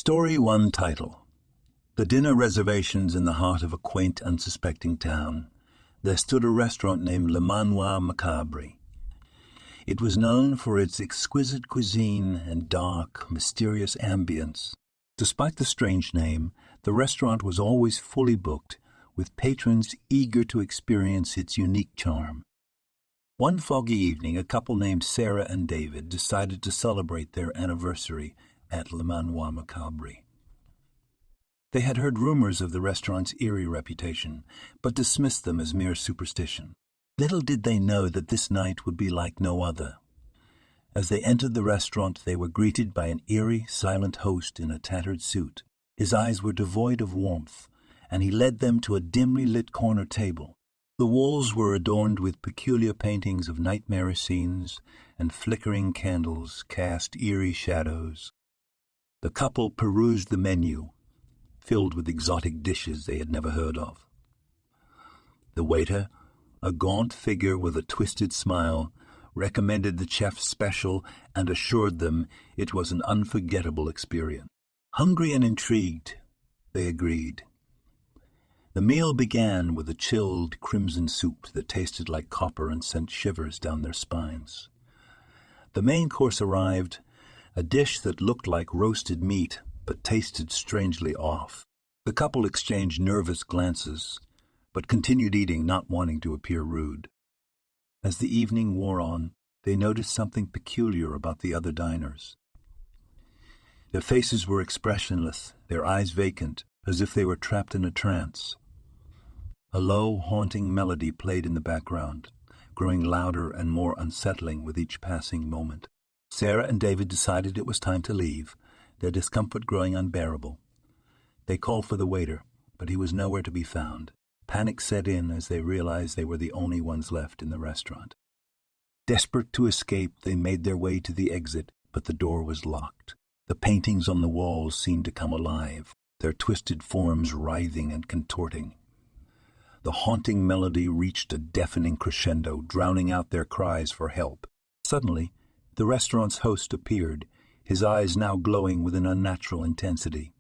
Story 1 title: The dinner reservations in the heart of a quaint, unsuspecting town. There stood a restaurant named Le Manoir Macabre. It was known for its exquisite cuisine and dark, mysterious ambience. Despite the strange name, the restaurant was always fully booked, with patrons eager to experience its unique charm. One foggy evening, a couple named Sarah and David decided to celebrate their anniversary at Le Manoir Macabre. They had heard rumors of the restaurant's eerie reputation, but dismissed them as mere superstition. Little did they know that this night would be like no other. As they entered the restaurant, they were greeted by an eerie, silent host in a tattered suit. His eyes were devoid of warmth, and he led them to a dimly lit corner table. The walls were adorned with peculiar paintings of nightmarish scenes, and flickering candles cast eerie shadows. The couple perused the menu, filled with exotic dishes they had never heard of. The waiter, a gaunt figure with a twisted smile, recommended the chef's special and assured them it was an unforgettable experience. Hungry and intrigued, they agreed. The meal began with a chilled crimson soup that tasted like copper and sent shivers down their spines. The main course arrived, a dish that looked like roasted meat but tasted strangely off. The couple exchanged nervous glances, but continued eating, not wanting to appear rude. As the evening wore on, they noticed something peculiar about the other diners. Their faces were expressionless, their eyes vacant, as if they were trapped in a trance. A low, haunting melody played in the background, growing louder and more unsettling with each passing moment. Sarah and David decided it was time to leave, their discomfort growing unbearable. They called for the waiter, but he was nowhere to be found. Panic set in as they realized they were the only ones left in the restaurant. Desperate to escape, they made their way to the exit, but the door was locked. The paintings on the walls seemed to come alive, their twisted forms writhing and contorting. The haunting melody reached a deafening crescendo, drowning out their cries for help. Suddenly, the restaurant's host appeared, his eyes now glowing with an unnatural intensity.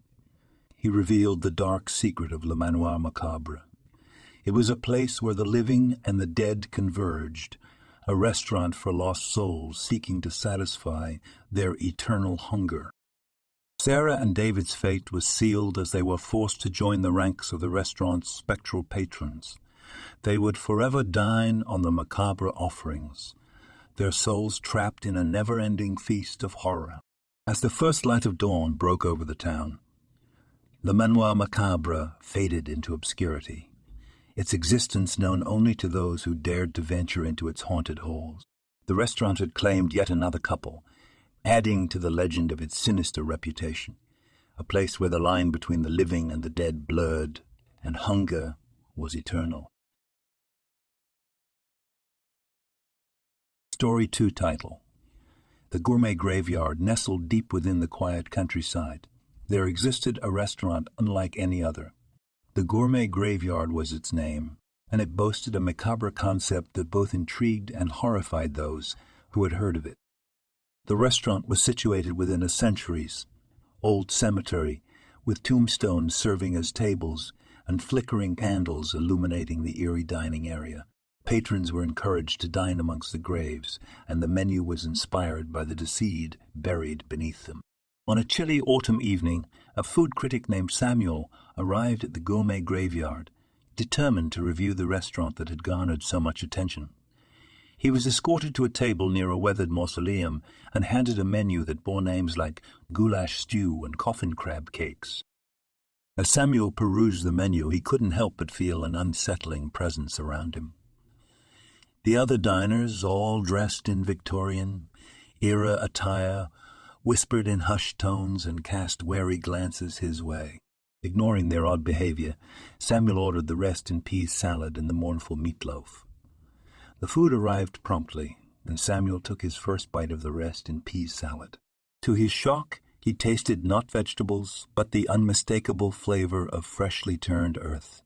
He revealed the dark secret of Le Manoir Macabre. It was a place where the living and the dead converged, a restaurant for lost souls seeking to satisfy their eternal hunger. Sarah and David's fate was sealed as they were forced to join the ranks of the restaurant's spectral patrons. They would forever dine on the macabre offerings, their souls trapped in a never-ending feast of horror. As the first light of dawn broke over the town, Le Manoir Macabre faded into obscurity, its existence known only to those who dared to venture into its haunted halls. The restaurant had claimed yet another couple, adding to the legend of its sinister reputation, a place where the line between the living and the dead blurred, and hunger was eternal. Story 2 title: The Gourmet Graveyard. Nestled deep within the quiet countryside, there existed a restaurant unlike any other. The Gourmet Graveyard was its name, and it boasted a macabre concept that both intrigued and horrified those who had heard of it. The restaurant was situated within a centuries-old cemetery, with tombstones serving as tables and flickering candles illuminating the eerie dining area. Patrons were encouraged to dine amongst the graves, and the menu was inspired by the deceased buried beneath them. On a chilly autumn evening, a food critic named Samuel arrived at the Gourmet Graveyard, determined to review the restaurant that had garnered so much attention. He was escorted to a table near a weathered mausoleum and handed a menu that bore names like goulash stew and coffin crab cakes. As Samuel perused the menu, he couldn't help but feel an unsettling presence around him. The other diners, all dressed in Victorian-era attire, whispered in hushed tones and cast wary glances his way. Ignoring their odd behavior, Samuel ordered the rest-in-peas salad and the mournful meatloaf. The food arrived promptly, and Samuel took his first bite of the rest-in-peas salad. To his shock, he tasted not vegetables, but the unmistakable flavor of freshly turned earth.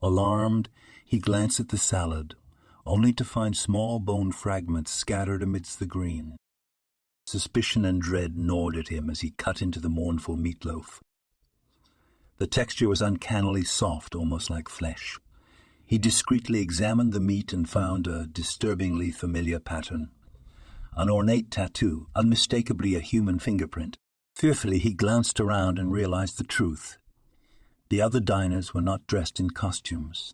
Alarmed, he glanced at the salad, only to find small bone fragments scattered amidst the green. Suspicion and dread gnawed at him as he cut into the mournful meatloaf. The texture was uncannily soft, almost like flesh. He discreetly examined the meat and found a disturbingly familiar pattern. An ornate tattoo, unmistakably a human fingerprint. Fearfully, he glanced around and realized the truth. The other diners were not dressed in costumes.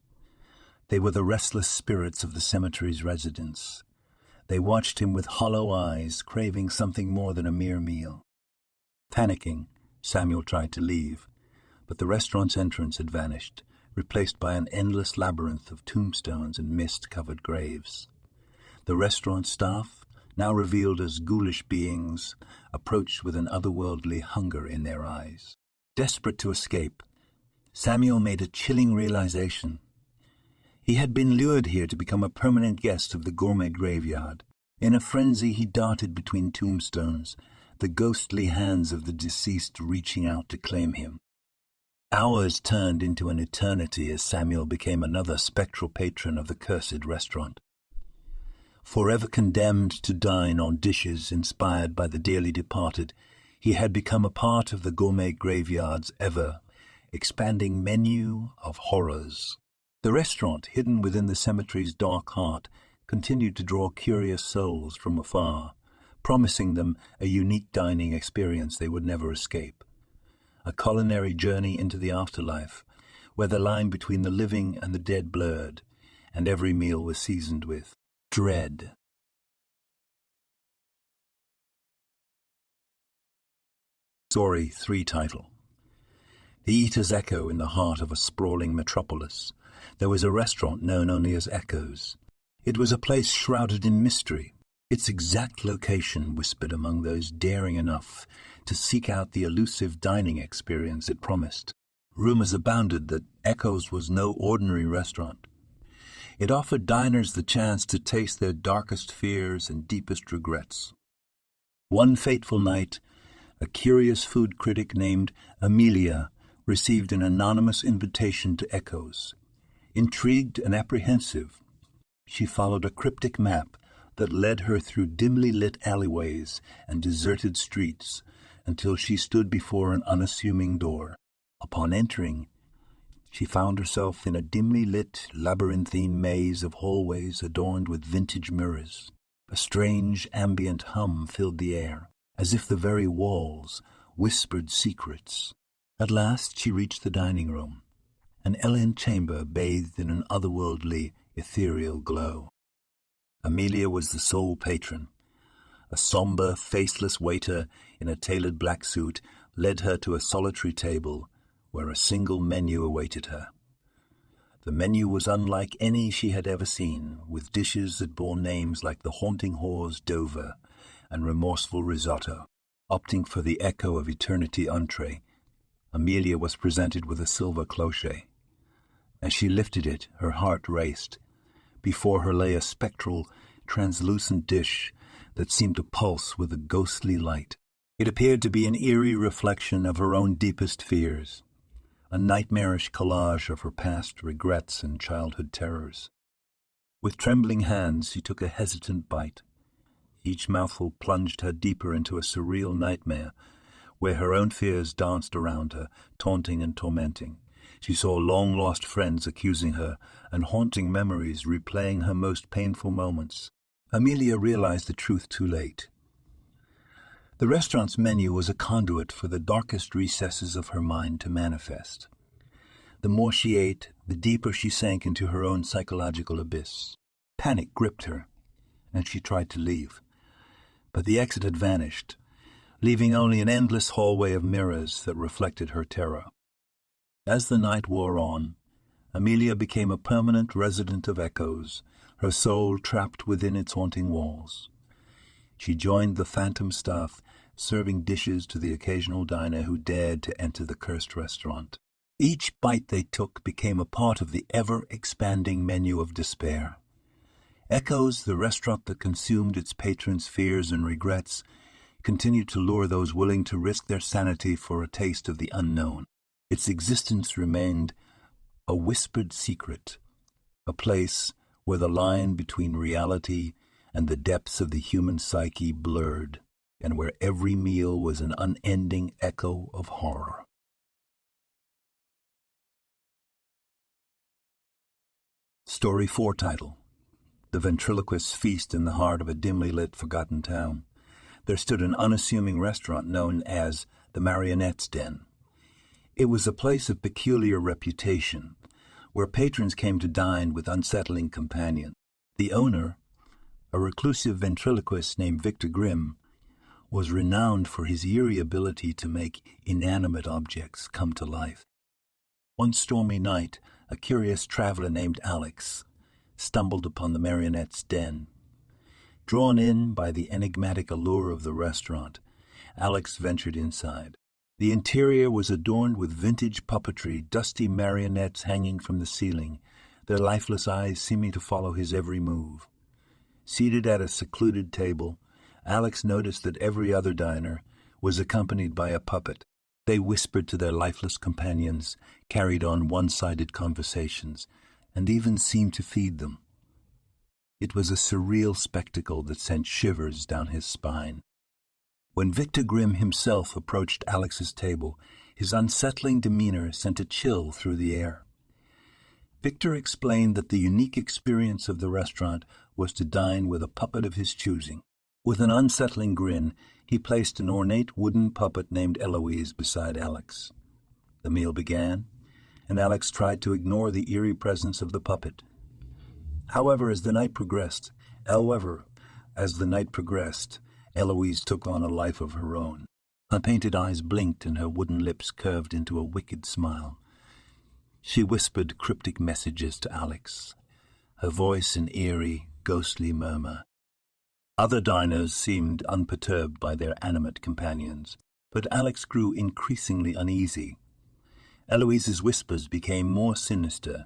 They were the restless spirits of the cemetery's residents. They watched him with hollow eyes, craving something more than a mere meal. Panicking, Samuel tried to leave, but the restaurant's entrance had vanished, replaced by an endless labyrinth of tombstones and mist-covered graves. The restaurant staff, now revealed as ghoulish beings, approached with an otherworldly hunger in their eyes. Desperate to escape, Samuel made a chilling realization. He had been lured here to become a permanent guest of the gourmet graveyard. In a frenzy, he darted between tombstones, the ghostly hands of the deceased reaching out to claim him. Hours turned into an eternity as Samuel became another spectral patron of the cursed restaurant. Forever condemned to dine on dishes inspired by the dearly departed, he had become a part of the gourmet graveyard's ever-expanding menu of horrors. The restaurant, hidden within the cemetery's dark heart, continued to draw curious souls from afar, promising them a unique dining experience they would never escape. A culinary journey into the afterlife, where the line between the living and the dead blurred, and every meal was seasoned with dread. Story 3 title. The Eater's Echo in the heart of a sprawling metropolis. There was a restaurant known only as Echoes. It was a place shrouded in mystery. Its exact location whispered among those daring enough to seek out the elusive dining experience it promised. Rumors abounded that Echoes was no ordinary restaurant. It offered diners the chance to taste their darkest fears and deepest regrets. One fateful night, a curious food critic named Amelia received an anonymous invitation to Echoes. Intrigued and apprehensive, she followed a cryptic map that led her through dimly lit alleyways and deserted streets until she stood before an unassuming door. Upon entering, she found herself in a dimly lit, labyrinthine maze of hallways adorned with vintage mirrors. A strange, ambient hum filled the air, as if the very walls whispered secrets. At last she reached the dining room, an elegant chamber bathed in an otherworldly, ethereal glow. Amelia was the sole patron. A somber, faceless waiter in a tailored black suit led her to a solitary table where a single menu awaited her. The menu was unlike any she had ever seen, with dishes that bore names like the haunting whore's Dover and remorseful risotto. Opting for the echo of eternity entree, Amelia was presented with a silver cloche. As she lifted it, her heart raced. Before her lay a spectral, translucent dish that seemed to pulse with a ghostly light. It appeared to be an eerie reflection of her own deepest fears, a nightmarish collage of her past regrets and childhood terrors. With trembling hands, she took a hesitant bite. Each mouthful plunged her deeper into a surreal nightmare, where her own fears danced around her, taunting and tormenting. She saw long-lost friends accusing her, and haunting memories replaying her most painful moments. Amelia realized the truth too late. The restaurant's menu was a conduit for the darkest recesses of her mind to manifest. The more she ate, the deeper she sank into her own psychological abyss. Panic gripped her, and she tried to leave. But the exit had vanished, leaving only an endless hallway of mirrors that reflected her terror. As the night wore on, Amelia became a permanent resident of Echoes, her soul trapped within its haunting walls. She joined the phantom staff, serving dishes to the occasional diner who dared to enter the cursed restaurant. Each bite they took became a part of the ever-expanding menu of despair. Echoes, the restaurant that consumed its patrons' fears and regrets, continued to lure those willing to risk their sanity for a taste of the unknown. Its existence remained a whispered secret, a place where the line between reality and the depths of the human psyche blurred. and where every meal was an unending echo of horror. Story 4 title: The Ventriloquist's Feast in the Heart of a Dimly Lit, Forgotten Town. There stood an unassuming restaurant known as the Marionette's Den. It was a place of peculiar reputation, where patrons came to dine with unsettling companions. The owner, a reclusive ventriloquist named Victor Grimm, was renowned for his eerie ability to make inanimate objects come to life. One stormy night, a curious traveler named Alex stumbled upon the Marionette's Den. Drawn in by the enigmatic allure of the restaurant, Alex ventured inside. The interior was adorned with vintage puppetry, dusty marionettes hanging from the ceiling, their lifeless eyes seeming to follow his every move. Seated at a secluded table, Alex noticed that every other diner was accompanied by a puppet. They whispered to their lifeless companions, carried on one-sided conversations, and even seemed to feed them. It was a surreal spectacle that sent shivers down his spine. When Victor Grimm himself approached Alex's table, his unsettling demeanor sent a chill through the air. Victor explained that the unique experience of the restaurant was to dine with a puppet of his choosing. With an unsettling grin, he placed an ornate wooden puppet named Eloise beside Alex. The meal began, and Alex tried to ignore the eerie presence of the puppet. However, as the night progressed, Eloise took on a life of her own. Her painted eyes blinked and her wooden lips curved into a wicked smile. She whispered cryptic messages to Alex, her voice an eerie, ghostly murmur. Other diners seemed unperturbed by their animate companions, but Alex grew increasingly uneasy. Eloise's whispers became more sinister,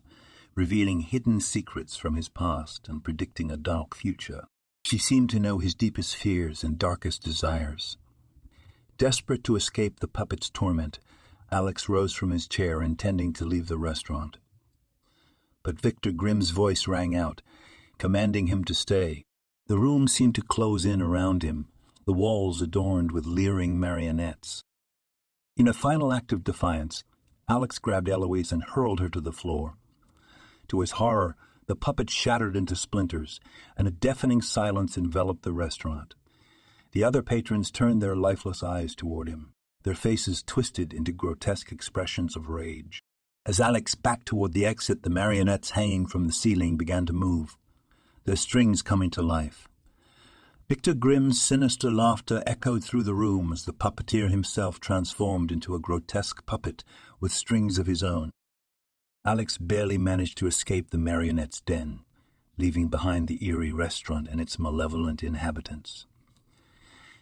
revealing hidden secrets from his past and predicting a dark future. She seemed to know his deepest fears and darkest desires. Desperate to escape the puppet's torment, Alex rose from his chair, intending to leave the restaurant. But Victor Grimm's voice rang out, commanding him to stay. The room seemed to close in around him, the walls adorned with leering marionettes. In a final act of defiance, Alex grabbed Eloise and hurled her to the floor. To his horror, the puppet shattered into splinters, and a deafening silence enveloped the restaurant. The other patrons turned their lifeless eyes toward him, their faces twisted into grotesque expressions of rage. As Alex backed toward the exit, the marionettes hanging from the ceiling began to move, their strings coming to life. Victor Grimm's sinister laughter echoed through the room as the puppeteer himself transformed into a grotesque puppet with strings of his own. Alex barely managed to escape the marionette's den, leaving behind the eerie restaurant and its malevolent inhabitants.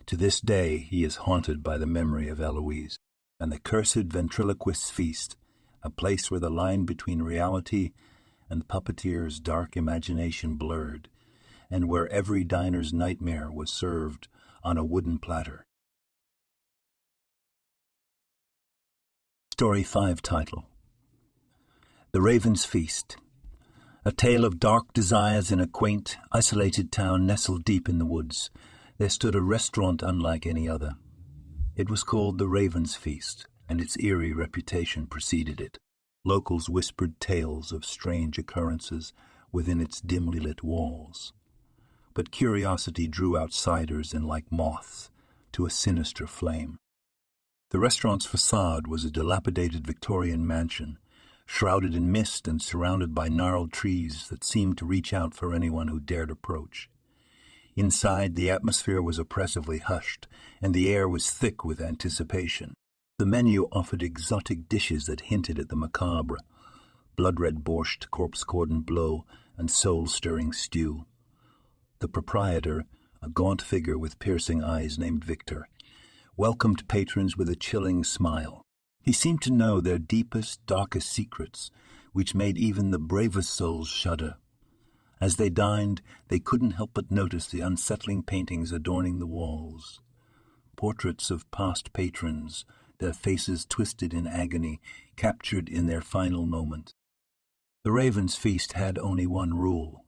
To this day, he is haunted by the memory of Eloise and the cursed ventriloquist's feast, a place where the line between reality and the puppeteer's dark imagination blurred, and where every diner's nightmare was served on a wooden platter. Story 5 title: The Raven's Feast. A tale of dark desires in a quaint, isolated town nestled deep in the woods. There stood a restaurant unlike any other. It was called the Raven's Feast, and its eerie reputation preceded it. Locals whispered tales of strange occurrences within its dimly lit walls. But curiosity drew outsiders in like moths to a sinister flame. The restaurant's facade was a dilapidated Victorian mansion, shrouded in mist and surrounded by gnarled trees that seemed to reach out for anyone who dared approach. Inside, the atmosphere was oppressively hushed, and the air was thick with anticipation. The menu offered exotic dishes that hinted at the macabre: blood-red borscht, corpse cordon bleu, and soul-stirring stew. The proprietor, a gaunt figure with piercing eyes named Victor, welcomed patrons with a chilling smile. He seemed to know their deepest, darkest secrets, which made even the bravest souls shudder. As they dined, they couldn't help but notice the unsettling paintings adorning the walls. Portraits of past patrons, their faces twisted in agony, captured in their final moment. The Raven's Feast had only one rule: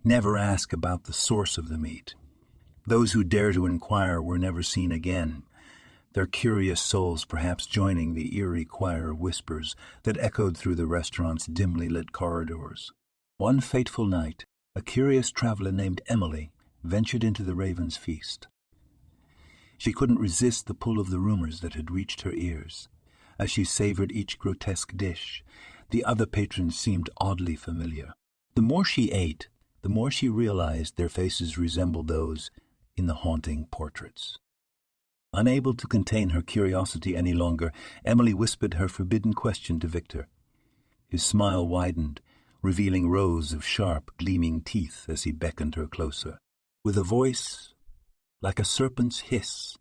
never ask about the source of the meat. Those who dare to inquire were never seen again, their curious souls perhaps joining the eerie choir of whispers that echoed through the restaurant's dimly lit corridors. One fateful night, a curious traveler named Emily ventured into the Raven's Feast. She couldn't resist the pull of the rumors that had reached her ears. As she savored each grotesque dish, the other patrons seemed oddly familiar. The more she ate, the more she realized their faces resembled those in the haunting portraits. Unable to contain her curiosity any longer, Emily whispered her forbidden question to Victor. His smile widened, revealing rows of sharp, gleaming teeth as he beckoned her closer. With a voice like a serpent's hiss,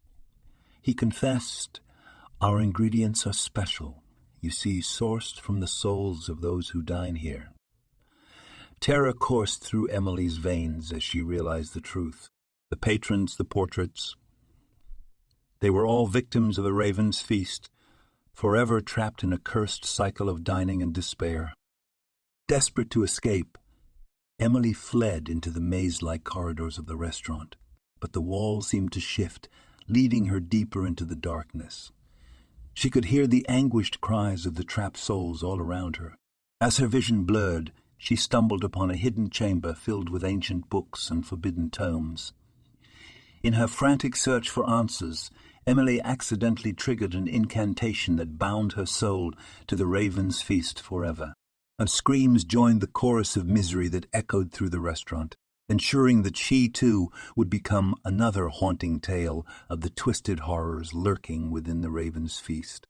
he confessed, "Our ingredients are special, you see, sourced from the souls of those who dine here." Terror coursed through Emily's veins as she realized the truth. The patrons, the portraits, they were all victims of the Raven's Feast, forever trapped in a cursed cycle of dining and despair. Desperate to escape, Emily fled into the maze-like corridors of the restaurant, but the walls seemed to shift, leading her deeper into the darkness. She could hear the anguished cries of the trapped souls all around her. As her vision blurred, she stumbled upon a hidden chamber filled with ancient books and forbidden tomes. In her frantic search for answers, Emily accidentally triggered an incantation that bound her soul to the Raven's Feast forever. Her screams joined the chorus of misery that echoed through the restaurant, ensuring that she, too, would become another haunting tale of the twisted horrors lurking within the Raven's Feast.